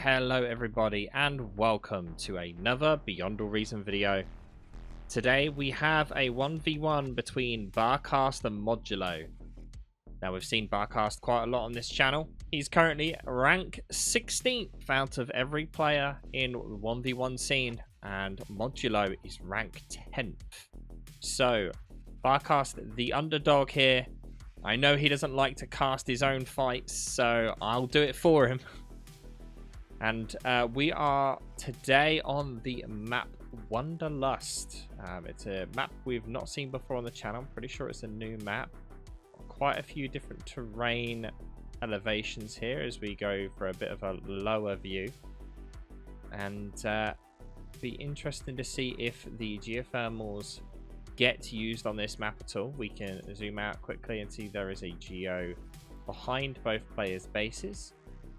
Hello everybody and welcome to another Beyond All Reason video. Today we have a 1v1 between Barcast and Modulo. Now we've seen Barcast quite a lot on this channel. He's currently rank 16th out of every player in the 1v1 scene, and Modulo is rank 10th. So Barcast, the underdog here. I know he doesn't like to cast his own fights, so I'll do it for him. And we are today on the map Wanderlust. It's a map we've not seen before on the channel. I'm pretty sure it's a new map. Quite a few different terrain elevations here as we go for a bit of a lower view. And be interesting to see if the geothermals get used on this map at all. We can zoom out quickly and see there is a geo behind both players' bases.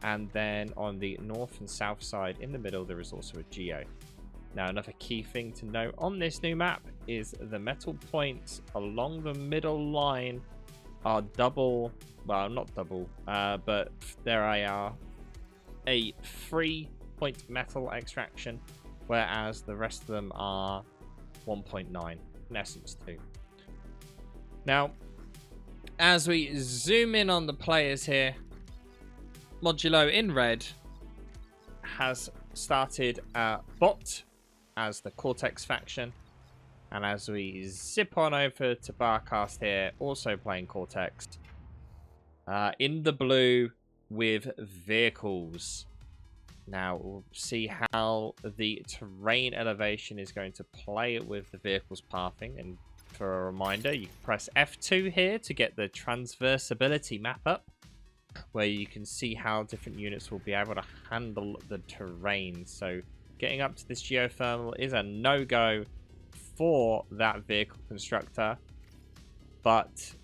And then on the north and south side in the middle, there is also a geo. Now, another key thing to note on this new map is the metal points along the middle line are double, well, not double, but there are a 3-point metal extraction, whereas the rest of them are 1.9, in essence 2. Now, as we zoom in on the players here, Modulo in red has started bot as the Cortex faction, and as we zip on over to Barcast here, also playing Cortex, in the blue with vehicles. Now we'll see how the terrain elevation is going to play with the vehicles pathing. And for a reminder, you can press F2 here to get the transversability map up, where you can see how different units will be able to handle the terrain. So getting up to this geothermal is a no-go for that vehicle constructor, but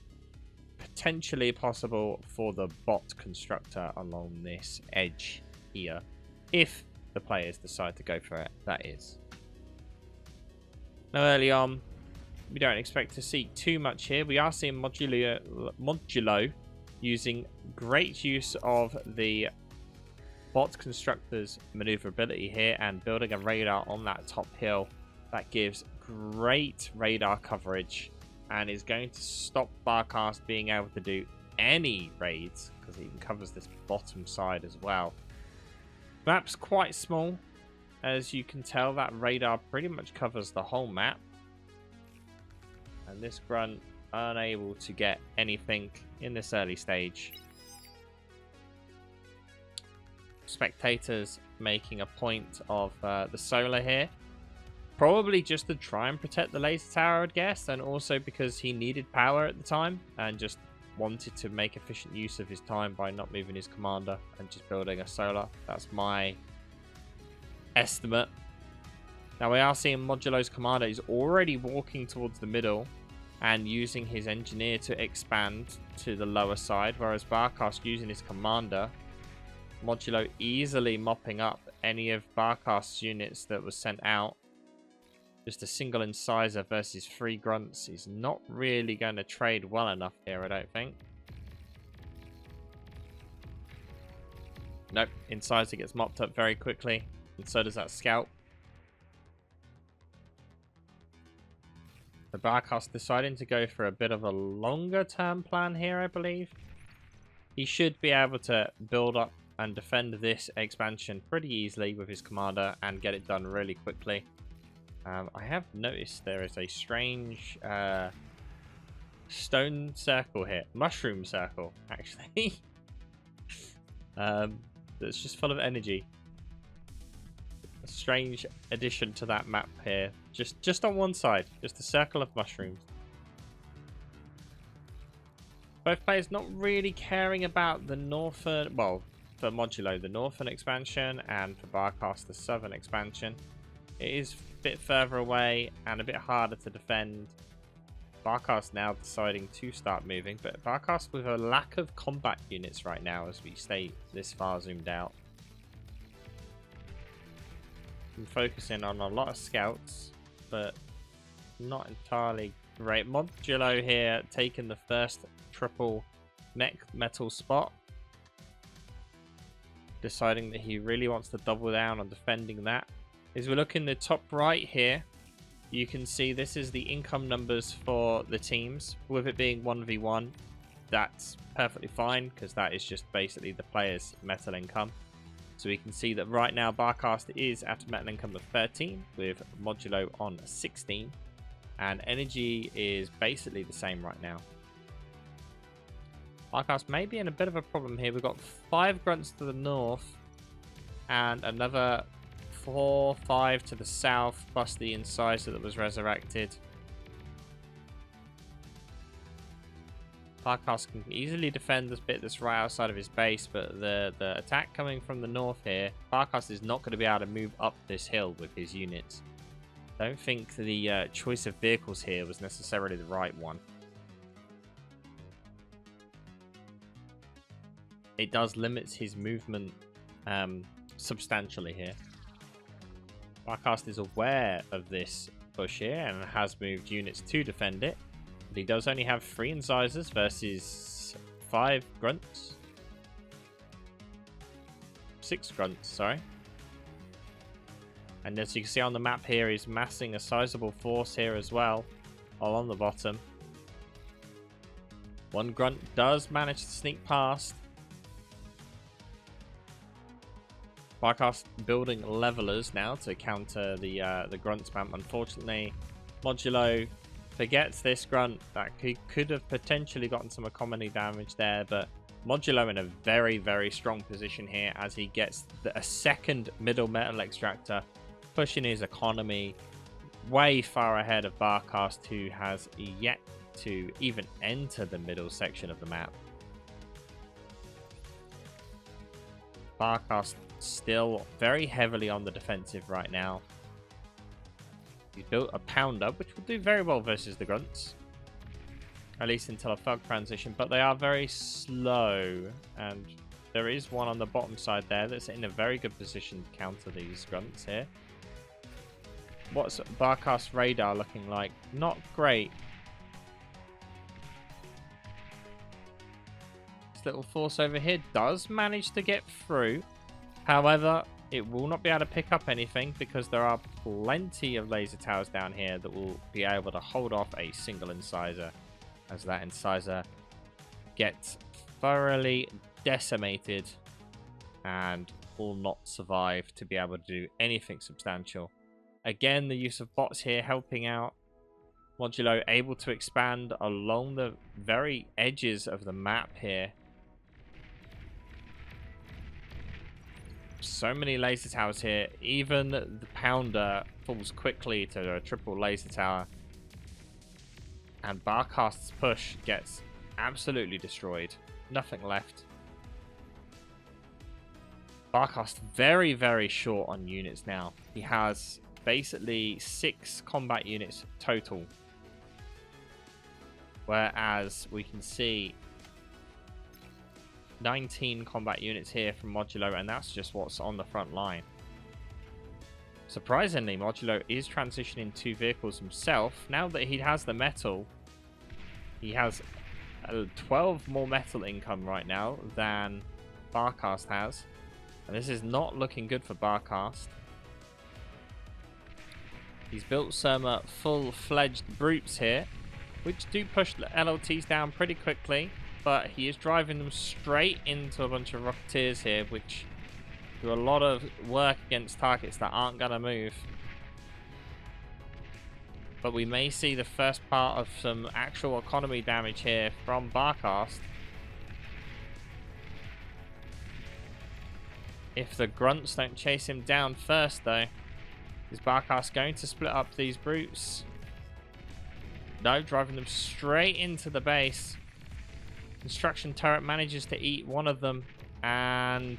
potentially possible for the bot constructor along this edge here, if the players decide to go for it, that is. Now early on, we don't expect to see too much here. We are seeing Modulo using great use of the bot constructor's maneuverability here and building a radar on that top hill that gives great radar coverage and is going to stop Barcast being able to do any raids, because it even covers this bottom side as well. Map's quite small, as you can tell. That radar pretty much covers the whole map, and this grunt unable to get anything in this early stage. Spectators making a point of the solar here, probably just to try and protect the laser tower, I would guess, and also because he needed power at the time and just wanted to make efficient use of his time by not moving his commander and just building a solar. That's my estimate. Now we are seeing Modulo's commander is already walking towards the middle and using his engineer to expand to the lower side, whereas Barcast using his commander. Modulo easily mopping up any of Barcast's units that was sent out. Just a single incisor versus 3 grunts. He's not really going to trade well enough here, I don't think. Nope, incisor gets mopped up very quickly, and so does that scout. The Barcast deciding to go for a bit of a longer term plan here, I believe. He should be able to build up and defend this expansion pretty easily with his commander and get it done really quickly. I have noticed there is a strange stone circle here. Mushroom circle, actually. That's just full of energy. A strange addition to that map here. Just on one side, just a circle of mushrooms. Both players not really caring about the northern, well, for Modulo, the northern expansion, and for Barcast, the southern expansion. It is a bit further away and a bit harder to defend. Barcast now deciding to start moving, but Barcast with a lack of combat units right now as we stay this far zoomed out. I'm focusing on a lot of scouts, but not entirely great. Modulo here taking the first triple metal spot. deciding that he really wants to double down on defending that. As we look in the top right here, you can see this is the income numbers for the teams. With it being 1v1, that's perfectly fine because that is just basically the player's metal income. So we can see that right now Barcast is at a metal income of 13 with Modulo on 16. And energy is basically the same right now. Barcast may be in a bit of a problem here. We've got 5 grunts to the north and another 4, 5 to the south, plus the incisor that was resurrected. Barcast can easily defend this bit that's right outside of his base, but the attack coming from the north here, Barcast is not going to be able to move up this hill with his units. Don't think the choice of vehicles here was necessarily the right one. It does limit his movement substantially here. Barcast is aware of this push here and has moved units to defend it. But he does only have 3 incisors versus 5 grunts. 6 grunts, sorry. And as you can see on the map here, he's massing a sizable force here as well, along the bottom. 1 grunt does manage to sneak past. Barcast building levelers now to counter the grunt spam. Unfortunately, Modulo forgets this grunt that he could have potentially gotten some economy damage there, but Modulo in a very, very strong position here as he gets a second middle metal extractor, pushing his economy way far ahead of Barcast, who has yet to even enter the middle section of the map. Barcast still very heavily on the defensive right now. He's built a pounder, which will do very well versus the grunts, at least until a thug transition, but they are very slow, and there is one on the bottom side there that's in a very good position to counter these grunts here. What's Barcast's radar looking like? Not great. This little force over here does manage to get through. However, it will not be able to pick up anything because there are plenty of laser towers down here that will be able to hold off a single incisor, as that incisor gets thoroughly decimated and will not survive to be able to do anything substantial. Again, the use of bots here helping out. Modulo able to expand along the very edges of the map here. So many laser towers here. Even the pounder falls quickly to a triple laser tower. And Barcast's push gets absolutely destroyed. Nothing left. Barcast very, very short on units now. He has basically 6 combat units total. Whereas we can see 19 combat units here from Modulo, and that's just what's on the front line. Surprisingly, Modulo is transitioning 2 vehicles himself. Now that he has the metal, he has 12 more metal income right now than Barcast has. And this is not looking good for Barcast. He's built some full-fledged brutes here, which do push the LLTs down pretty quickly. But he is driving them straight into a bunch of Rocketeers here, which do a lot of work against targets that aren't going to move. But we may see the first part of some actual economy damage here from Barcast. If the grunts don't chase him down first, though, is Barcast going to split up these brutes? No, driving them straight into the base. Construction turret manages to eat one of them, and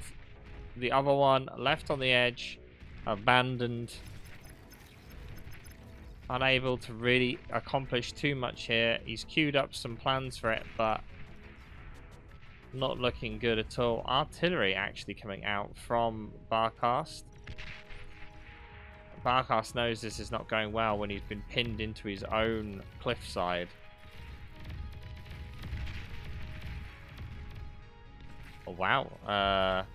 the other one left on the edge, abandoned, unable to really accomplish too much here. He's queued up some plans for it, but not looking good at all. Artillery actually coming out from Barcast. Barcast knows this is not going well when he's been pinned into his own cliffside. Oh, wow.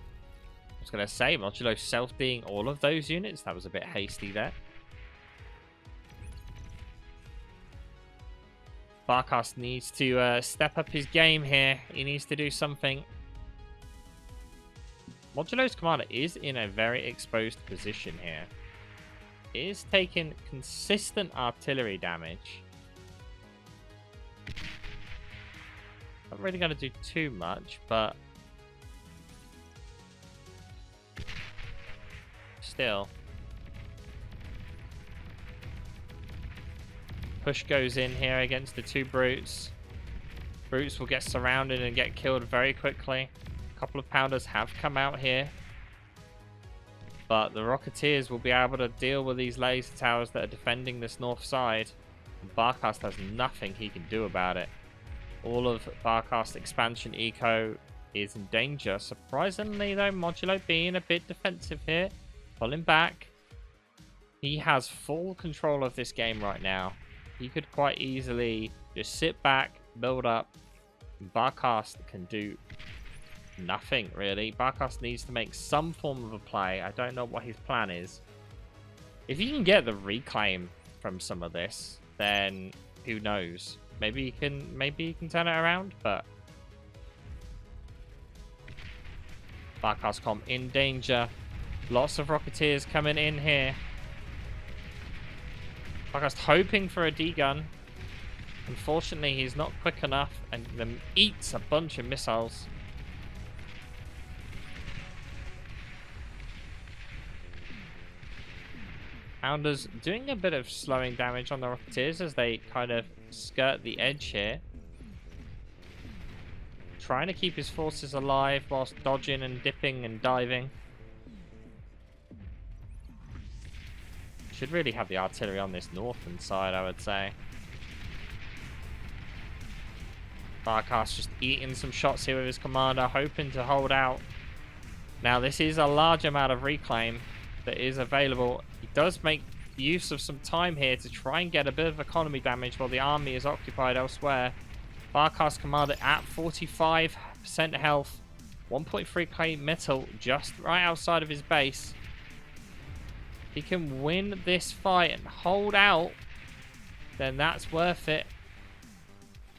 was going to say, Modulo self-D'ing all of those units. That was a bit hasty there. Barcast needs to step up his game here. He needs to do something. Modulo's commander is in a very exposed position here. He is taking consistent artillery damage. Not really going to do too much, but still. Push goes in here against the two brutes. Brutes will get surrounded and get killed very quickly. A couple of pounders have come out here, but the Rocketeers will be able to deal with these laser towers that are defending this north side. And Barcast has nothing he can do about it. All of Barcast expansion eco is in danger. Surprisingly though, Modulo being a bit defensive here, pulling back. He has full control of this game right now. He could quite easily just sit back, build up. Barcast can do nothing, really. Barcast needs to make some form of a play. I don't know what his plan is. If he can get the reclaim from some of this, then who knows? Maybe he can turn it around, but Barcast comp in danger. Lots of Rocketeers coming in here. Barcast hoping for a D-gun. Unfortunately, he's not quick enough and then eats a bunch of missiles. Pounders doing a bit of slowing damage on the Rocketeers as they kind of skirt the edge here. Trying to keep his forces alive whilst dodging and dipping and diving. Should really have the artillery on this northern side, I would say. Barcast just eating some shots here with his commander, hoping to hold out. Now, this is a large amount of reclaim that is available. He does make use of some time here to try and get a bit of economy damage while the army is occupied elsewhere. Barcast commander at 45% health. 1.3k metal just right outside of his base. He can win this fight and hold out, then that's worth it.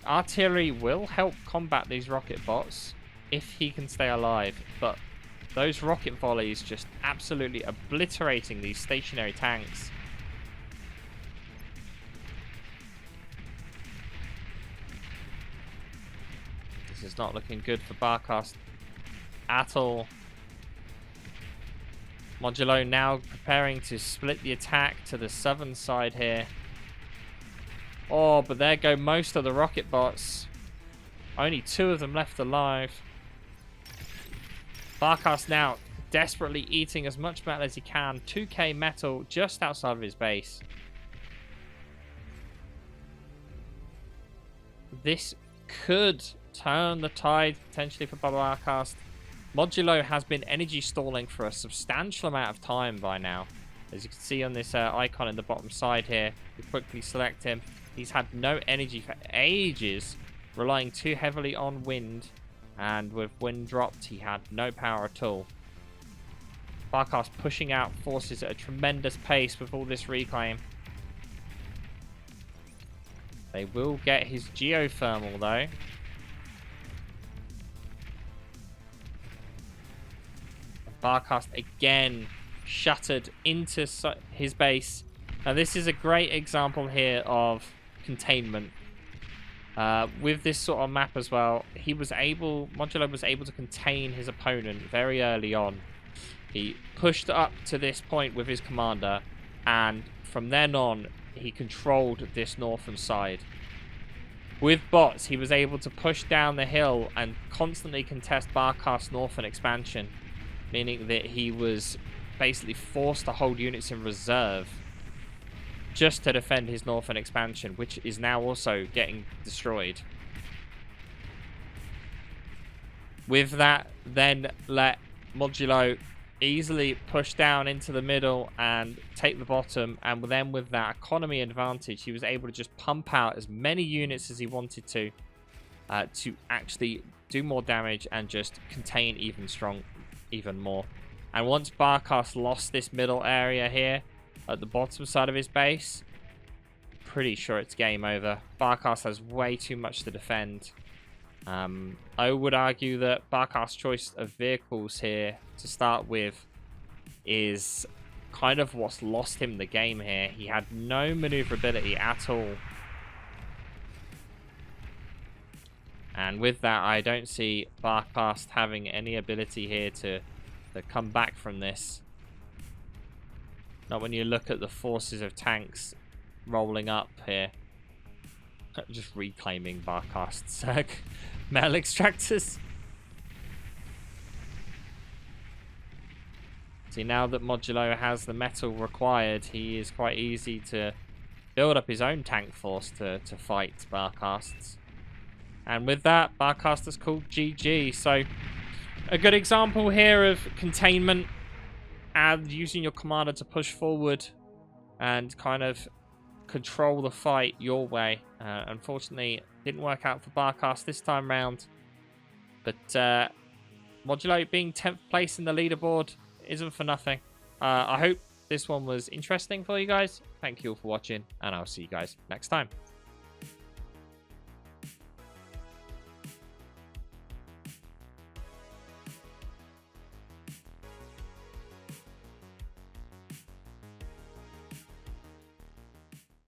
Artillery will help combat these rocket bots if he can stay alive, but those rocket volleys just absolutely obliterating these stationary tanks. This is not looking good for Barcast at all. Modulo now preparing to split the attack to the southern side here. Oh, but there go most of the rocket bots. Only 2 of them left alive. Barcast now desperately eating as much metal as he can. 2k metal just outside of his base. This could turn the tide potentially for Barcast. Modulo has been energy stalling for a substantial amount of time by now. As you can see on this icon in the bottom side here, we quickly select him. He's had no energy for ages, relying too heavily on wind, and with wind dropped, he had no power at all. Barcast pushing out forces at a tremendous pace with all this reclaim. They will get his geothermal though. Barcast again shuttered into his base. Now this is a great example here of containment. With this sort of map as well, Modulo was able to contain his opponent very early on. He pushed up to this point with his commander, and from then on, he controlled this northern side. With bots, he was able to push down the hill and constantly contest Barcast's northern expansion, meaning that he was basically forced to hold units in reserve just to defend his northern expansion, which is now also getting destroyed. With that, then let Modulo easily push down into the middle and take the bottom, and then with that economy advantage, he was able to just pump out as many units as he wanted to actually do more damage and just contain even more. And once Barcast lost this middle area here at the bottom side of his base, pretty sure it's game over. Barcast has way too much to defend. I would argue that Barcast's choice of vehicles here to start with is kind of what's lost him the game here. He had no maneuverability at all. And with that, I don't see Barcast having any ability here to come back from this. Not when you look at the forces of tanks rolling up here. Just reclaiming Barcast's metal extractors. See, now that Modulo has the metal required, he is quite easy to build up his own tank force to fight Barcast's. And with that, Barcast is called GG. So, a good example here of containment and using your commander to push forward and kind of control the fight your way. Unfortunately, it didn't work out for Barcast this time round. But Modulo being 10th place in the leaderboard isn't for nothing. I hope this one was interesting for you guys. Thank you all for watching, and I'll see you guys next time.